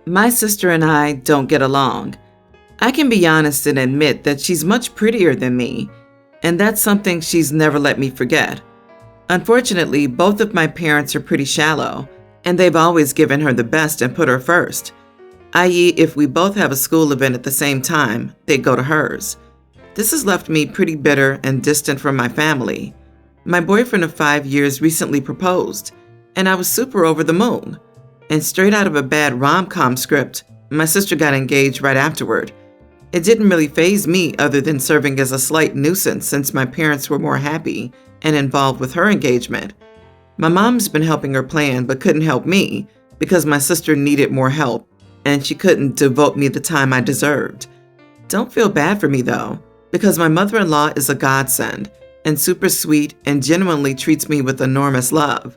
My sister and I don't get along. I can be honest and admit that she's much prettier than me, and that's something she's never let me forget. Unfortunately, both of my parents are pretty shallow, and they've always given her the best and put her first, i.e., if we both have a school event at the same time, they go to hers. This has left me pretty bitter and distant from my family. My boyfriend of 5 years recently proposed, and I was super over the moon. And straight out of a bad rom-com script, my sister got engaged right afterward. It didn't really faze me other than serving as a slight nuisance since my parents were more happy and involved with her engagement. My mom's been helping her plan but couldn't help me because my sister needed more help and she couldn't devote me the time I deserved. Don't feel bad for me though, because my mother-in-law is a godsend and super sweet and genuinely treats me with enormous love.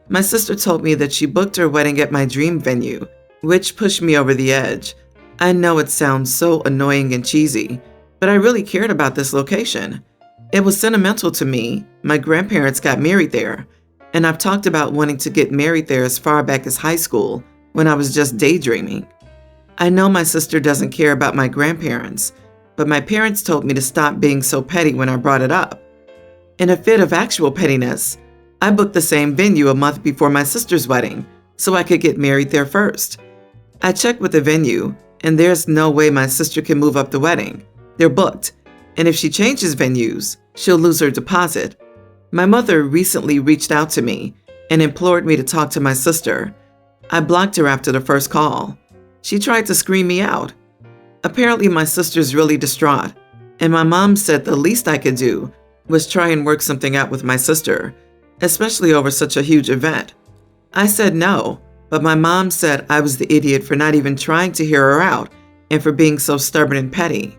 My sister told me that she booked her wedding at my dream venue, which pushed me over the edge. I know it sounds so annoying and cheesy, but I really cared about this location. It was sentimental to me. My grandparents got married there, and I've talked about wanting to get married there as far back as high school when I was just daydreaming. I know my sister doesn't care about my grandparents, but my parents told me to stop being so petty when I brought it up. In a fit of actual pettiness, I booked the same venue a month before my sister's wedding so I could get married there first. I checked with the venue, and there's no way my sister can move up the wedding. They're booked, and if she changes venues, she'll lose her deposit. My mother recently reached out to me and implored me to talk to my sister. I blocked her after the first call. She tried to scream me out. Apparently, my sister's really distraught, and my mom said the least I could do was try and work something out with my sister, especially over such a huge event. I said no, but my mom said I was the idiot for not even trying to hear her out and for being so stubborn and petty.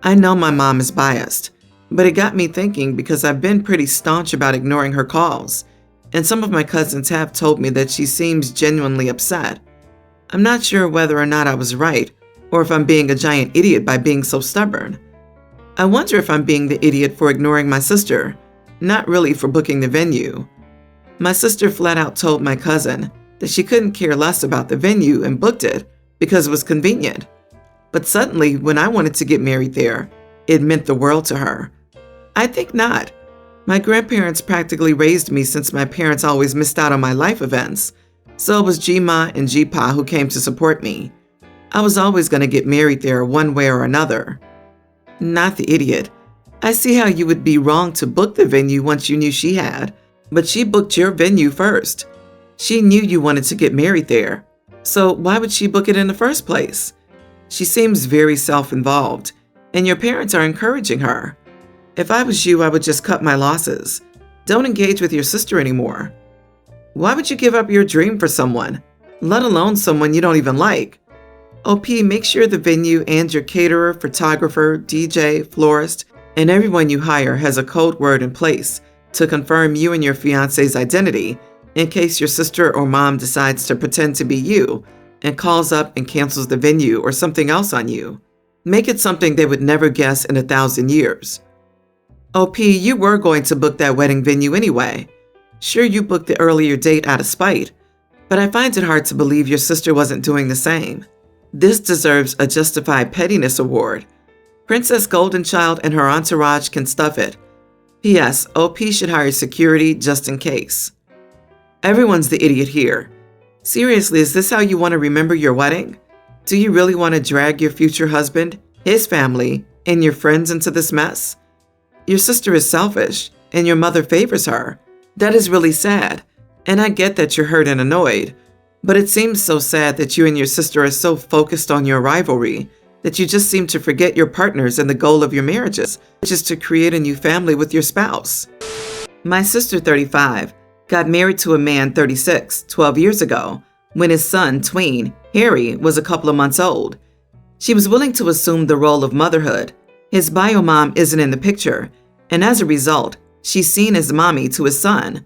I know my mom is biased, but it got me thinking because I've been pretty staunch about ignoring her calls, and some of my cousins have told me that she seems genuinely upset. I'm not sure whether or not I was right, or if I'm being a giant idiot by being so stubborn. I wonder if I'm being the idiot for ignoring my sister, not really for booking the venue. My sister flat out told my cousin that she couldn't care less about the venue and booked it because it was convenient. But suddenly, when I wanted to get married there, it meant the world to her. I think not. My grandparents practically raised me since my parents always missed out on my life events, so it was G-Ma and G-Pa who came to support me. I was always going to get married there one way or another. Not the idiot. I see how you would be wrong to book the venue once you knew she had, but she booked your venue first. She knew you wanted to get married there, so why would she book it in the first place? She seems very self-involved, and your parents are encouraging her. If I was you, I would just cut my losses. Don't engage with your sister anymore. Why would you give up your dream for someone, let alone someone you don't even like? OP, make sure the venue and your caterer, photographer, DJ, florist, and everyone you hire has a code word in place to confirm you and your fiance's identity in case your sister or mom decides to pretend to be you and calls up and cancels the venue or something else on you. Make it something they would never guess in 1,000 years. OP, you were going to book that wedding venue anyway. Sure, you booked the earlier date out of spite, but I find it hard to believe your sister wasn't doing the same. This deserves a Justified Pettiness Award. Princess Goldenchild and her entourage can stuff it. P.S. OP should hire security just in case. Everyone's the idiot here. Seriously, is this how you want to remember your wedding? Do you really want to drag your future husband, his family, and your friends into this mess? Your sister is selfish, and your mother favors her. That is really sad, and I get that you're hurt and annoyed, but it seems so sad that you and your sister are so focused on your rivalry that you just seem to forget your partners and the goal of your marriages, which is to create a new family with your spouse. My sister, 35, got married to a man 36, 12 years ago, when his son, tween, Harry, was a couple of months old. She was willing to assume the role of motherhood. His bio mom isn't in the picture, and as a result, she's seen as mommy to his son.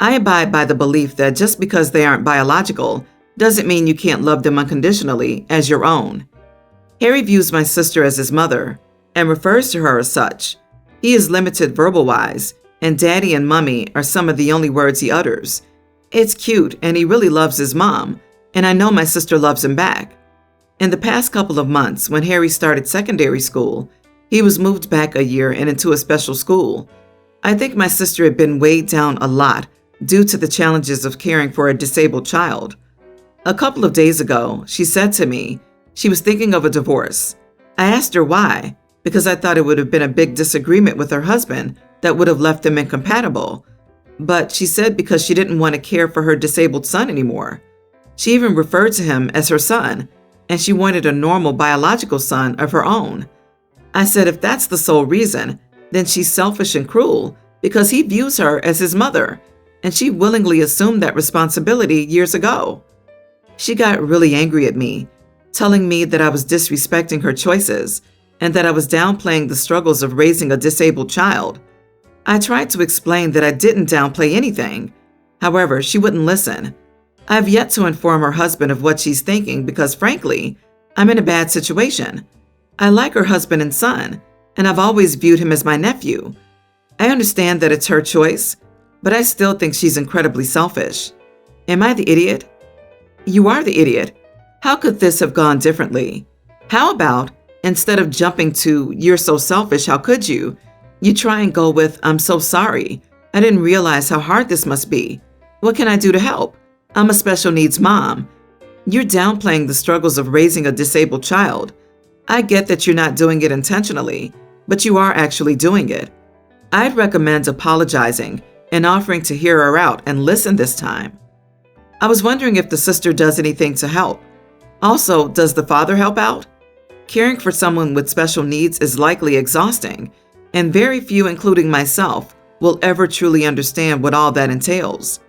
I abide by the belief that just because they aren't biological doesn't mean you can't love them unconditionally as your own. Harry views my sister as his mother and refers to her as such. He is limited verbal-wise, and daddy and mummy are some of the only words he utters. It's cute, and he really loves his mom, and I know my sister loves him back. In the past couple of months, when Harry started secondary school, he was moved back a year and into a special school. I think my sister had been weighed down a lot due to the challenges of caring for a disabled child. A couple of days ago, she said to me she was thinking of a divorce. I asked her why, because I thought it would have been a big disagreement with her husband that would have left them incompatible. But she said because she didn't want to care for her disabled son anymore. She even referred to him as her son, and she wanted a normal biological son of her own. I said if that's the sole reason, then she's selfish and cruel because he views her as his mother, and she willingly assumed that responsibility years ago. She got really angry at me, telling me that I was disrespecting her choices and that I was downplaying the struggles of raising a disabled child. I tried to explain that I didn't downplay anything. However, she wouldn't listen. I've yet to inform her husband of what she's thinking because, frankly, I'm in a bad situation. I like her husband and son, and I've always viewed him as my nephew. I understand that it's her choice, but I still think she's incredibly selfish. Am I the idiot? You are the idiot. How could this have gone differently? How about, instead of jumping to, "You're so selfish, how could you?" you try and go with, "I'm so sorry. I didn't realize how hard this must be. What can I do to help? I'm a special needs mom." You're downplaying the struggles of raising a disabled child. I get that you're not doing it intentionally, but you are actually doing it. I'd recommend apologizing and offering to hear her out and listen this time. I was wondering if the sister does anything to help. Also, does the father help out? Caring for someone with special needs is likely exhausting, and very few, including myself, will ever truly understand what all that entails.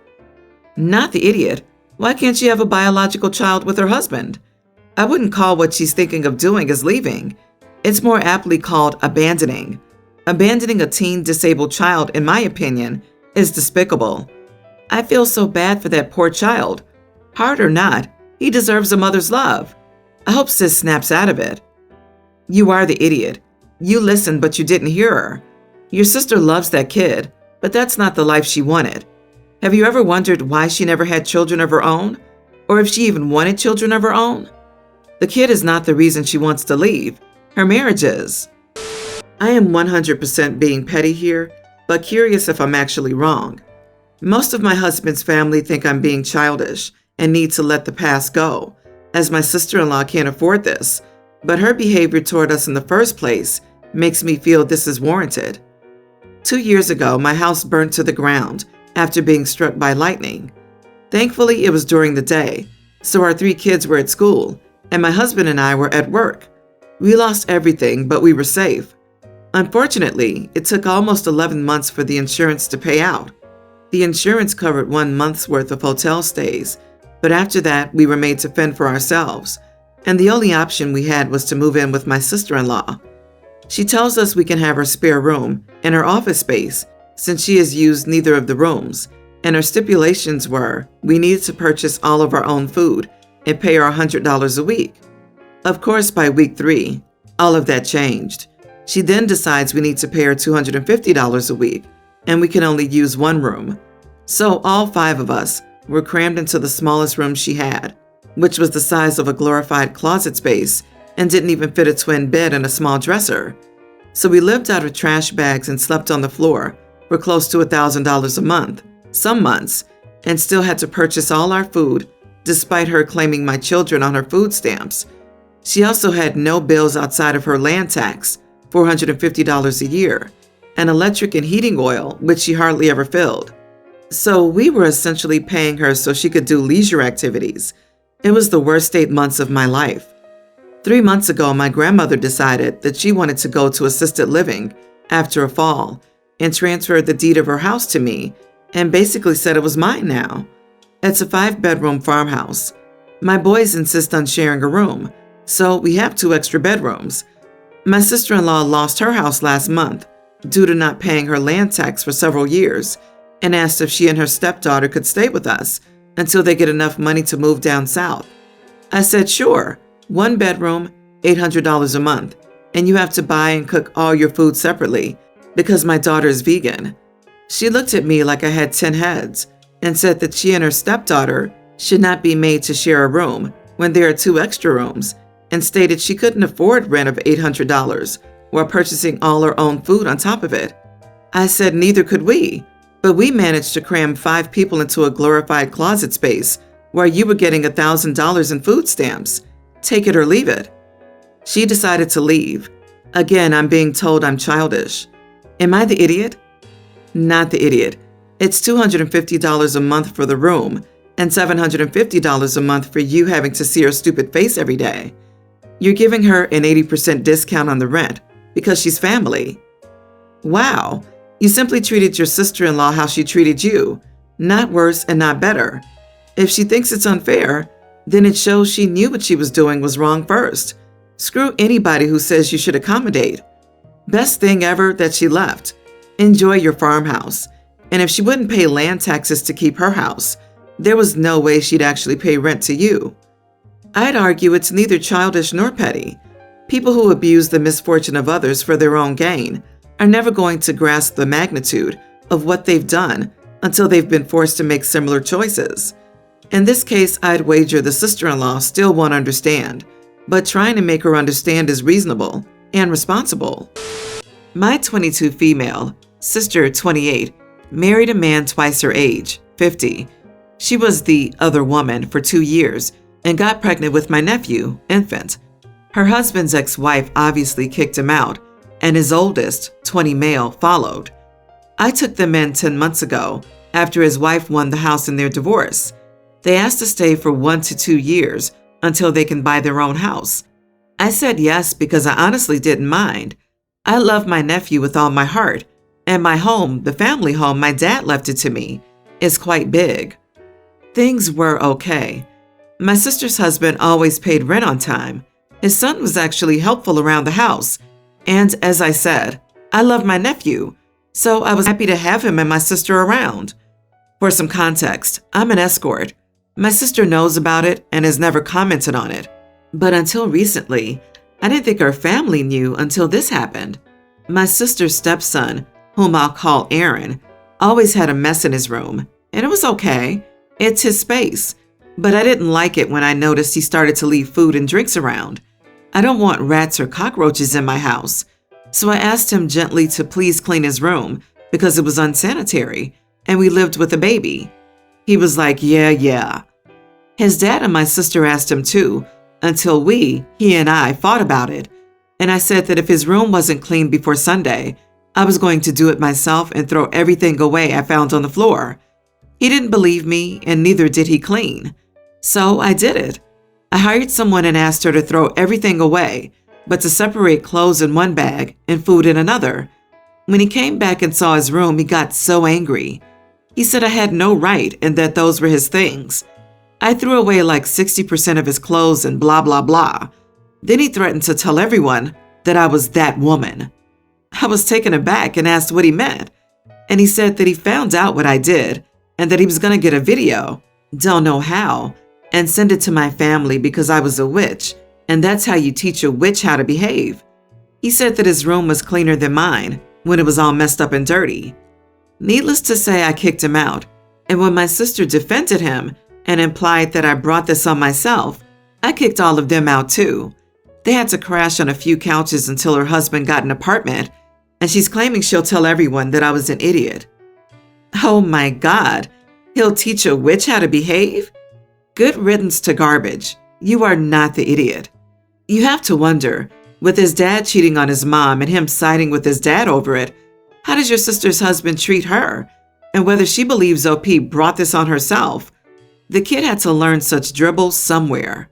Not the idiot. Why can't she have a biological child with her husband? I wouldn't call what she's thinking of doing as leaving. It's more aptly called abandoning. Abandoning a teen disabled child, in my opinion, is despicable. I feel so bad for that poor child. Hard or not, he deserves a mother's love. I hope Sis snaps out of it. You are the idiot. You listened, but you didn't hear her. Your sister loves that kid, but that's not the life she wanted. Have you ever wondered why she never had children of her own? Or if she even wanted children of her own? The kid is not the reason she wants to leave. Her marriage is. I am 100% being petty here, but curious if I'm actually wrong. Most of my husband's family think I'm being childish and need to let the past go, as my sister-in-law can't afford this, but her behavior toward us in the first place makes me feel this is warranted. 2 years ago, my house burned to the ground after being struck by lightning. Thankfully, it was during the day, so our 3 kids were at school, and my husband and I were at work. We lost everything, but we were safe. Unfortunately, it took almost 11 months for the insurance to pay out. The insurance covered 1 month's worth of hotel stays, but after that, we were made to fend for ourselves, and the only option we had was to move in with my sister-in-law. She tells us we can have her spare room and her office space since she has used neither of the rooms, and her stipulations were we needed to purchase all of our own food and pay her $100 a week. Of course, by week 3, all of that changed. She then decides we need to pay her $250 a week, and we can only use 1 room. So all 5 of us were crammed into the smallest room she had, which was the size of a glorified closet space and didn't even fit a twin bed and a small dresser. So we lived out of trash bags and slept on the floor for close to $1,000 a month, some months, and still had to purchase all our food despite her claiming my children on her food stamps. She also had no bills outside of her land tax, $450 a year, and electric and heating oil, which she hardly ever filled. So we were essentially paying her so she could do leisure activities. It was the worst 8 months of my life. 3 months ago, my grandmother decided that she wanted to go to assisted living after a fall and transferred the deed of her house to me and basically said it was mine now. It's a 5-bedroom farmhouse. My boys insist on sharing a room, so we have 2 extra bedrooms. My sister-in-law lost her house last month due to not paying her land tax for several years and asked if she and her stepdaughter could stay with us until they get enough money to move down south. I said, sure, 1 bedroom, $800 a month, and you have to buy and cook all your food separately because my daughter is vegan. She looked at me like I had 10 heads and said that she and her stepdaughter should not be made to share a room when there are 2 extra rooms, and stated she couldn't afford rent of $800 while purchasing all her own food on top of it. I said neither could we, but we managed to cram 5 people into a glorified closet space where you were getting $1,000 in food stamps. Take it or leave it. She decided to leave. Again, I'm being told I'm childish. Am I the idiot? Not the idiot. It's $250 a month for the room and $750 a month for you having to see her stupid face every day. You're giving her an 80% discount on the rent because she's family. Wow, you simply treated your sister-in-law how she treated you, not worse and not better. If she thinks it's unfair, then it shows she knew what she was doing was wrong first. Screw anybody who says you should accommodate. Best thing ever that she left. Enjoy your farmhouse. And if she wouldn't pay land taxes to keep her house, there was no way she'd actually pay rent to you. I'd argue it's neither childish nor petty. People who abuse the misfortune of others for their own gain are never going to grasp the magnitude of what they've done until they've been forced to make similar choices. In this case, I'd wager the sister-in-law still won't understand, but trying to make her understand is reasonable and responsible. My 22 female, sister 28, married a man twice her age, 50. She was the other woman for 2 years and got pregnant with my nephew, infant. Her husband's ex-wife obviously kicked him out, and his oldest, 20 male, followed. I took them in 10 months ago after his wife won the house in their divorce. They asked to stay for 1 to 2 years until they can buy their own house. I said yes because I honestly didn't mind. I love my nephew with all my heart, and my home, the family home my dad left it to me, is quite big. Things were okay. My sister's husband always paid rent on time. His son was actually helpful around the house. And as I said, I love my nephew, so I was happy to have him and my sister around. For some context, I'm an escort. My sister knows about it and has never commented on it. But until recently, I didn't think our family knew until this happened. My sister's stepson, whom I'll call Aaron, always had a mess in his room, and it was okay. It's his space. But I didn't like it when I noticed he started to leave food and drinks around. I don't want rats or cockroaches in my house. So I asked him gently to please clean his room because it was unsanitary, and we lived with a baby. He was like, yeah. His dad and my sister asked him too, until he and I fought about it. And I said that if his room wasn't cleaned before Sunday, I was going to do it myself and throw everything away I found on the floor. He didn't believe me, and neither did he clean. So I did it. I hired someone and asked her to throw everything away, but to separate clothes in one bag and food in another. When he came back and saw his room, he got so angry. He said I had no right and that those were his things. I threw away like 60% of his clothes and blah, blah, blah. Then he threatened to tell everyone that I was that woman. I was taken aback and asked what he meant. And he said that he found out what I did and that he was going to get a video, don't know how, and send it to my family because I was a witch, and that's how you teach a witch how to behave. He said that his room was cleaner than mine when it was all messed up and dirty. Needless to say, I kicked him out, and when my sister defended him and implied that I brought this on myself, I kicked all of them out too. They had to crash on a few couches until her husband got an apartment, and she's claiming she'll tell everyone that I was an idiot. Oh my God, he'll teach a witch how to behave? Good riddance to garbage. You are not the idiot. You have to wonder, with his dad cheating on his mom and him siding with his dad over it, how does your sister's husband treat her? And whether she believes OP brought this on herself. The kid had to learn such dribbles somewhere.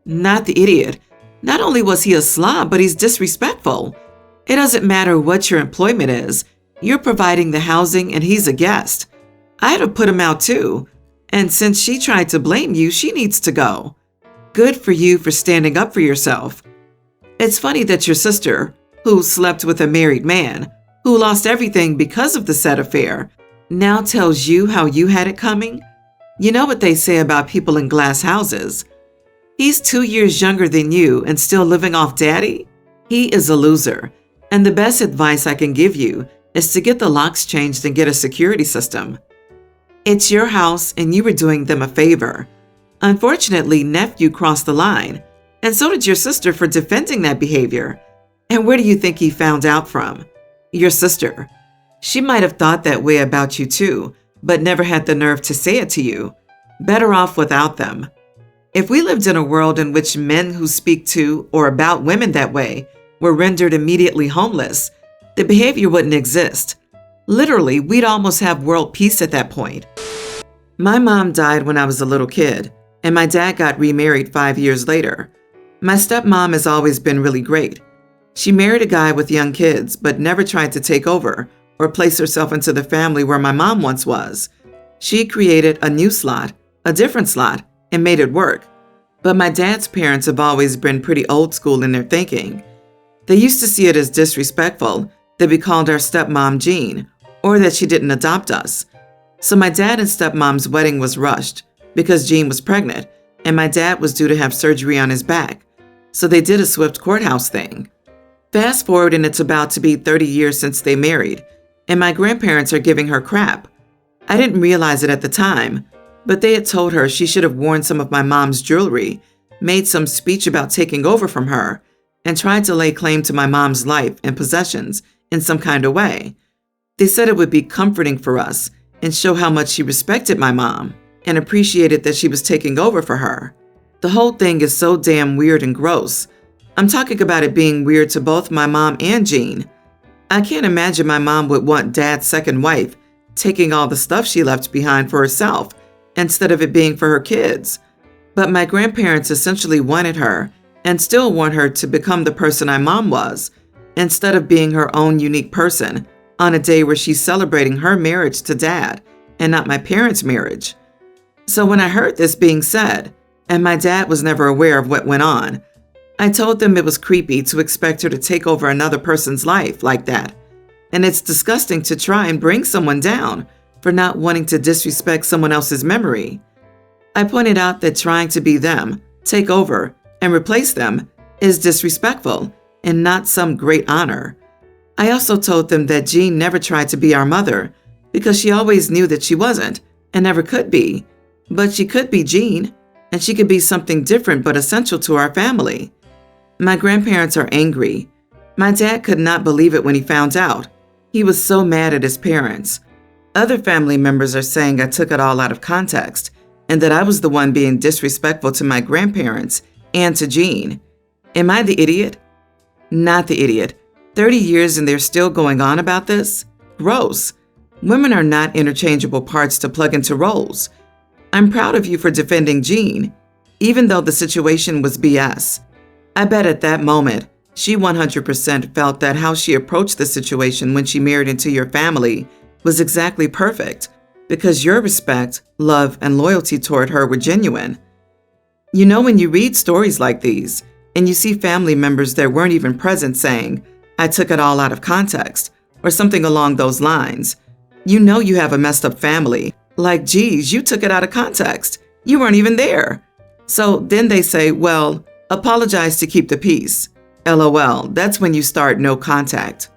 Not the idiot. Not only was he a slob, but he's disrespectful. It doesn't matter what your employment is. You're providing the housing and he's a guest. I'd have put him out too. And since she tried to blame you, she needs to go. Good for you for standing up for yourself. It's funny that your sister, who slept with a married man, who lost everything because of the said affair, now tells you how you had it coming. You know what they say about people in glass houses. He's 2 years younger than you and still living off daddy? He is a loser. And the best advice I can give you is to get the locks changed and get a security system. It's your house and you were doing them a favor. Unfortunately, nephew crossed the line, and so did your sister for defending that behavior. And where do you think he found out from? Your sister. She might have thought that way about you too, but never had the nerve to say it to you. Better off without them. If we lived in a world in which men who speak to or about women that way were rendered immediately homeless, the behavior wouldn't exist. Literally, we'd almost have world peace at that point. My mom died when I was a little kid, and my dad got remarried 5 years later. My stepmom has always been really great. She married a guy with young kids, but never tried to take over or place herself into the family where my mom once was. She created a new slot, a different slot, and made it work. But my dad's parents have always been pretty old school in their thinking. They used to see it as disrespectful that we called our stepmom Jean, or that she didn't adopt us. So my dad and stepmom's wedding was rushed because Jean was pregnant and my dad was due to have surgery on his back. So they did a swift courthouse thing. Fast forward and it's about to be 30 years since they married, and my grandparents are giving her crap. I didn't realize it at the time, but they had told her she should have worn some of my mom's jewelry, made some speech about taking over from her, and tried to lay claim to my mom's life and possessions in some kind of way. They said it would be comforting for us and show how much she respected my mom and appreciated that she was taking over for her. The whole thing is so damn weird and gross. I'm talking about it being weird to both my mom and Jean. I can't imagine my mom would want Dad's second wife taking all the stuff she left behind for herself instead of it being for her kids. But my grandparents essentially wanted her and still want her to become the person my mom was, instead of being her own unique person on a day where she's celebrating her marriage to Dad and not my parents' marriage. So when I heard this being said, and my dad was never aware of what went on, I told them it was creepy to expect her to take over another person's life like that. And it's disgusting to try and bring someone down for not wanting to disrespect someone else's memory. I pointed out that trying to be them, take over, and replace them is disrespectful and not some great honor. I also told them that Jean never tried to be our mother because she always knew that she wasn't and never could be. But she could be Jean, and she could be something different but essential to our family. My grandparents are angry. My dad could not believe it when he found out. He was so mad at his parents. Other family members are saying I took it all out of context and that I was the one being disrespectful to my grandparents and to Jean. Am I the idiot? Not the idiot. 30 years and they're still going on about this? Gross. Women are not interchangeable parts to plug into roles. I'm proud of you for defending Jean, even though the situation was BS. I bet at that moment, she 100% felt that how she approached the situation when she married into your family was exactly perfect, because your respect, love, and loyalty toward her were genuine. You know, when you read stories like these, and you see family members that weren't even present saying, I took it all out of context, or something along those lines, you know you have a messed up family. Like, geez, you took it out of context. You weren't even there. So then they say, well, apologize to keep the peace. LOL, that's when you start no contact.